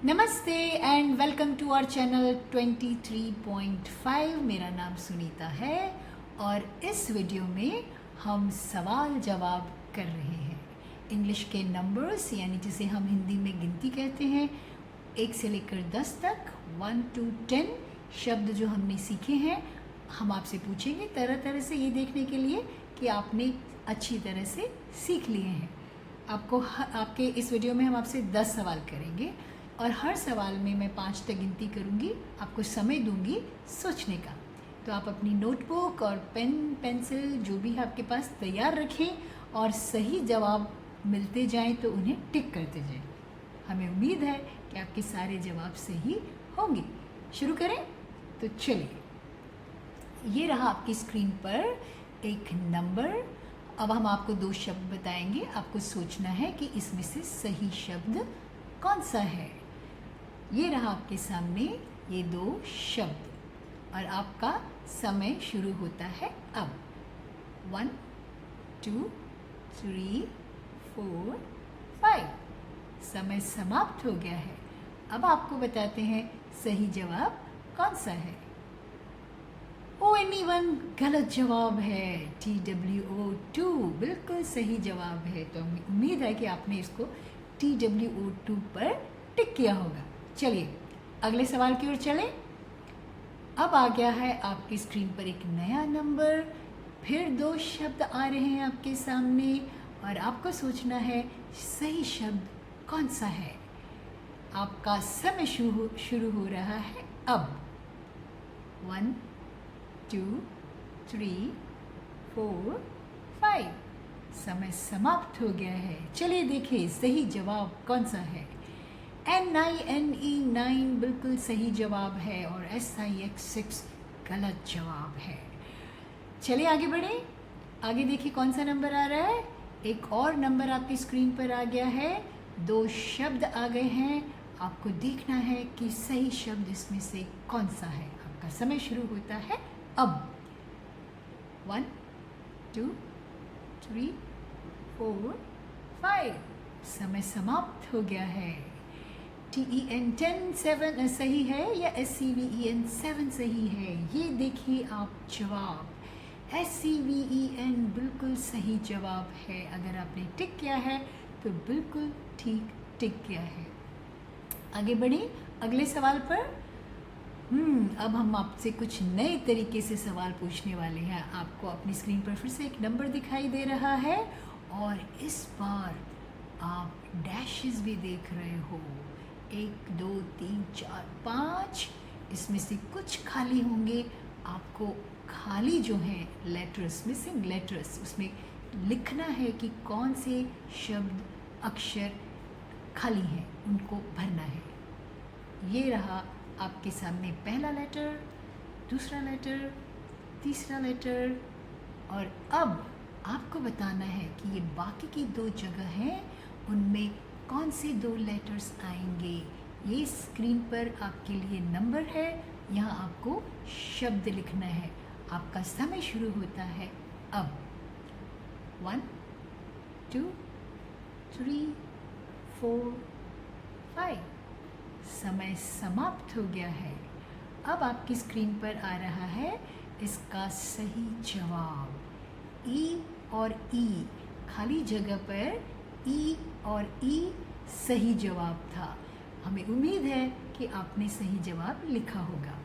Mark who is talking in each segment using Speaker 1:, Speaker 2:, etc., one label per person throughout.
Speaker 1: नमस्ते and welcome to our channel 23.5। मेरा नाम सुनीता है और इस वीडियो में हम सवाल जवाब कर रहे हैं। इंग्लिश के नंबर्स यानी जिसे हम हिंदी में गिनती कहते हैं, 1 से लेकर 10 तक 1 to 10 शब्द जो हमने सीखे हैं, हम आपसे पूछेंगे तरह तरह से, ये देखने के लिए कि आपने अच्छी तरह से सीख लिए हैं। आपके इस वीडियो में हम आपसे 10 सवाल करेंगे और हर सवाल में मैं 5 तक गिनती करूंगी, आपको समय दूंगी सोचने का। तो आप अपनी नोटबुक और पेन पेंसिल जो भी है आपके पास तैयार रखें और सही जवाब मिलते जाएं तो उन्हें टिक करते जाएं। हमें उम्मीद है कि आपके सारे जवाब सही होंगे। शुरू करें? तो चलिए, ये रहा आपकी स्क्रीन पर एक नंबर। अब हम आपको 2 शब्द बताएंगे, आपको सोचना है कि इसमें से सही शब्द कौन सा है। ये रहा आपके सामने ये 2 शब्द और आपका समय शुरू होता है अब। 1 2 3 4 5 समय समाप्त हो गया है। अब आपको बताते हैं सही जवाब कौन सा है। ONE1 गलत जवाब है। TWO2 बिल्कुल सही जवाब है। तो हमें उम्मीद है कि आपने इसको TWO2 पर टिक किया होगा। चलिए अगले सवाल की ओर चलें। अब आ गया है आपकी स्क्रीन पर एक नया नंबर, फिर 2 शब्द आ रहे हैं आपके सामने और आपको सोचना है सही शब्द कौन सा है। आपका समय शुरू हो रहा है अब। 1 2 3 4 5 समय समाप्त हो गया है। चलिए देखिए सही जवाब कौन सा है। NINE9 बिल्कुल सही जवाब है और SIX6 गलत जवाब है। चलिए आगे बढ़े। आगे देखिए कौन सा नंबर आ रहा है। एक और नंबर आपकी स्क्रीन पर आ गया है। 2 शब्द आ गए हैं। आपको देखना है कि सही शब्द इसमें से कौन सा है। आपका समय शुरू होता है अब। 1 2 3 4 5 समय समाप्त हो गया है। TEN7 सही है या SCVEN7 सही है। ये देखिए आप जवाब। SCVEN बिल्कुल सही जवाब है। अगर आपने टिक किया है तो बिल्कुल ठीक टिक किया है। आगे बढ़े अगले सवाल पर। अब हम आपसे कुछ नए तरीके से सवाल पूछने वाले हैं। आपको अपनी स्क्रीन पर फिर से एक नंबर दिखाई दे रहा है और इस बार आप डैशेस भी देख रहे हो। 1 2 3 4 5 इसमें से कुछ खाली होंगे। आपको खाली जो है लेटर्स, मिसिंग लेटर्स, उसमें लिखना है कि कौन से शब्द अक्षर खाली हैं, उनको भरना है। ये रहा आपके सामने पहला लेटर, दूसरा लेटर, तीसरा लेटर और अब आपको बताना है कि ये बाकी की 2 जगह हैं, उनमें कौन से 2 लेटर्स आएंगे। ये स्क्रीन पर आपके लिए नंबर है, यहाँ आपको शब्द लिखना है। आपका समय शुरू होता है अब। 1 2 3 4 5 समय समाप्त हो गया है। अब आपकी स्क्रीन पर आ रहा है इसका सही जवाब। ई और ई, खाली जगह पर ई और ई सही जवाब था। हमें उम्मीद है कि आपने सही जवाब लिखा होगा।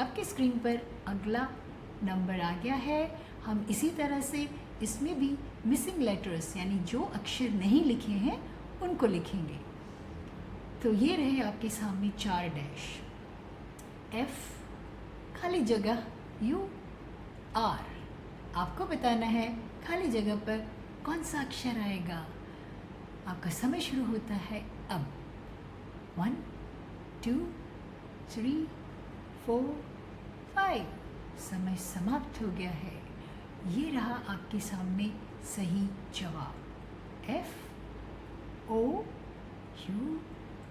Speaker 1: आपकी स्क्रीन पर अगला नंबर आ गया है। हम इसी तरह से इसमें भी मिसिंग लेटर्स यानी जो अक्षर नहीं लिखे हैं उनको लिखेंगे। तो ये रहे आपके सामने 4 डैश। F खाली जगह U R। आपको बताना है खाली जगह पर कौन सा अक्षर आएगा। आपका समय शुरू होता है अब। 1 2 3 4 5 समय समाप्त हो गया है। ये रहा आपके सामने सही जवाब। F O U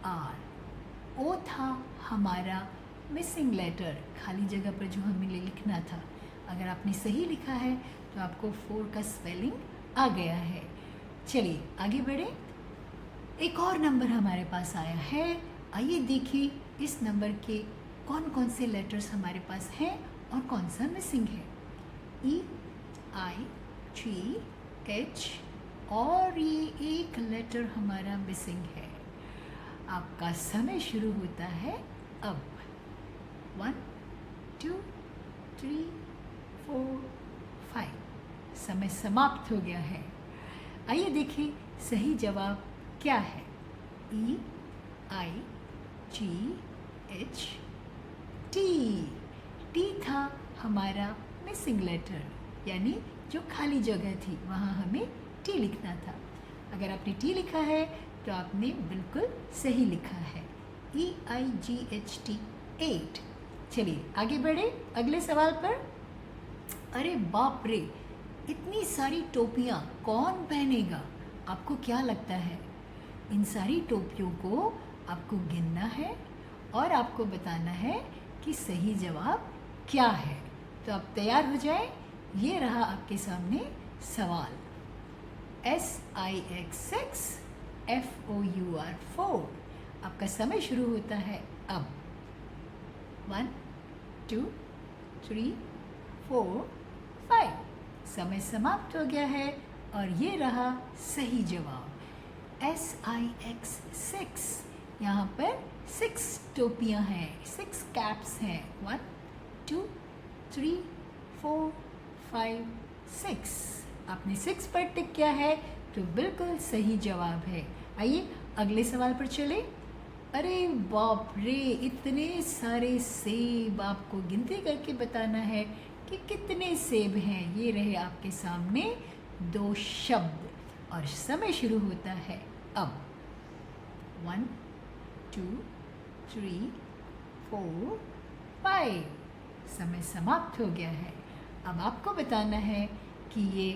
Speaker 1: R। O था हमारा मिसिंग लेटर, खाली जगह पर जो हमें लिखना था। अगर आपने सही लिखा है तो आपको 4 का स्पेलिंग आ गया है। चलिए आगे बढ़े। एक और नंबर हमारे पास आया है आइए देखिए इस नंबर के कौन कौन से लेटर्स हमारे पास हैं और कौन सा मिसिंग है। E, I, G, H और ये एक लेटर हमारा मिसिंग है। आपका समय शुरू होता है अब। 1, 2, 3, 4, 5 समय समाप्त हो गया है। आइए देखिए सही जवाब क्या है। E, I, G, H, T। T था हमारा मिसिंग लेटर, यानी जो खाली जगह थी वहाँ हमें T लिखना था। अगर आपने T लिखा है तो आपने बिल्कुल सही लिखा है। E, I, G, H, T 8। चलिए आगे बढ़े अगले सवाल पर। अरे बाप रे, इतनी सारी टोपियाँ कौन पहनेगा? आपको क्या लगता है? इन सारी टोपियों को आपको गिनना है और आपको बताना है कि सही जवाब क्या है। तो आप तैयार हो जाए, ये रहा आपके सामने सवाल। SIX 6, FOUR 4। आपका समय शुरू होता है अब। 1, 2, 3, 4, 5 समय समाप्त हो गया है और ये रहा सही जवाब। SIX 6। यहाँ पर 6 टोपियाँ हैं, 6 कैप्स हैं। 1, 2, 3, 4, 5, 6। आपने 6 पर टिक किया है तो बिल्कुल सही जवाब है। आइए अगले सवाल पर चले। अरे बाप रे, इतने सारे सेब, आपको गिनती करके बताना है कि कितने सेब हैं। ये रहे आपके सामने 2 शब्द और समय शुरू होता है अब। 1, 2, 3, 4, 5 समय समाप्त हो गया है। अब आपको बताना है कि ये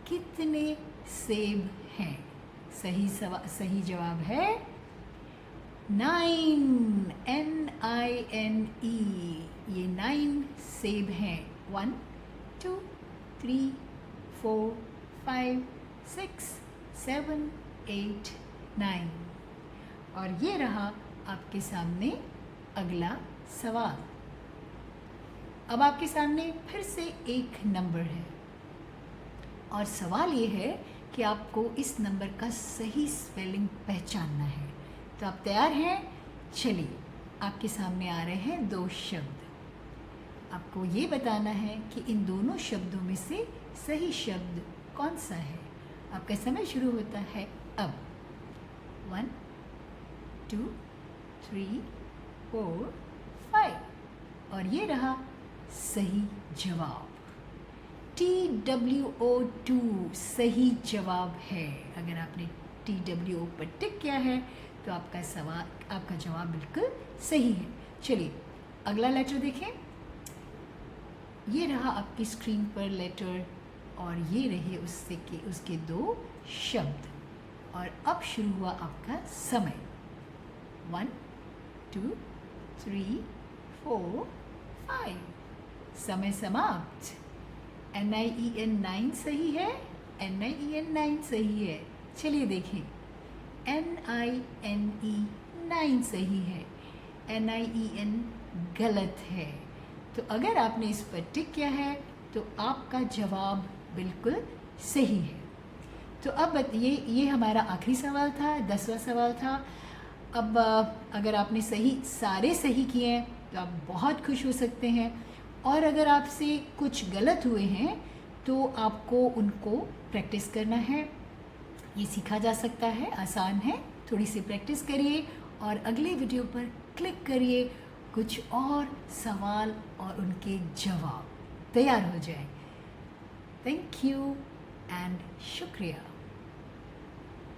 Speaker 1: कितने सेब हैं। सही जवाब है 9, NINE। ये 9 सेब हैं। 1, 2, 3, 4, 5, 6, 7, 8, 9। और ये रहा आपके सामने अगला सवाल। अब आपके सामने फिर से एक नंबर है और सवाल ये है कि आपको इस नंबर का सही स्पेलिंग पहचानना है। तो आप तैयार हैं? चलिए आपके सामने आ रहे हैं 2 शब्द। आपको ये बताना है कि इन दोनों शब्दों में से सही शब्द कौन सा है। आपका समय शुरू होता है अब। 1, 2, 3, 4, 5 और ये रहा सही जवाब। TWO2 सही जवाब है। अगर आपने TWO पर टिक किया है तो आपका जवाब बिल्कुल सही है। चलिए अगला लेटर देखें। ये रहा आपकी स्क्रीन पर लेटर और ये रहे उसके 2 शब्द। और अब शुरू हुआ आपका समय। 1, 2, 3, 4, 5 समय समाप्त। NIEN 9 सही है, NIEN 9 सही है। चलिए देखें, NINE 9 सही है, NIEN गलत है। तो अगर आपने इस पर टिक किया है तो आपका जवाब बिल्कुल सही है। तो अब ये हमारा आखिरी सवाल था, 10वां सवाल था। अब अगर आपने सारे सही किए हैं तो आप बहुत खुश हो सकते हैं, और अगर आपसे कुछ गलत हुए हैं तो आपको उनको प्रैक्टिस करना है। ये सीखा जा सकता है, आसान है। थोड़ी सी प्रैक्टिस करिए और अगले वीडियो पर क्लिक करिए। कुछ और सवाल और उनके जवाब तैयार हो जाए। थैंक यू एंड शुक्रिया।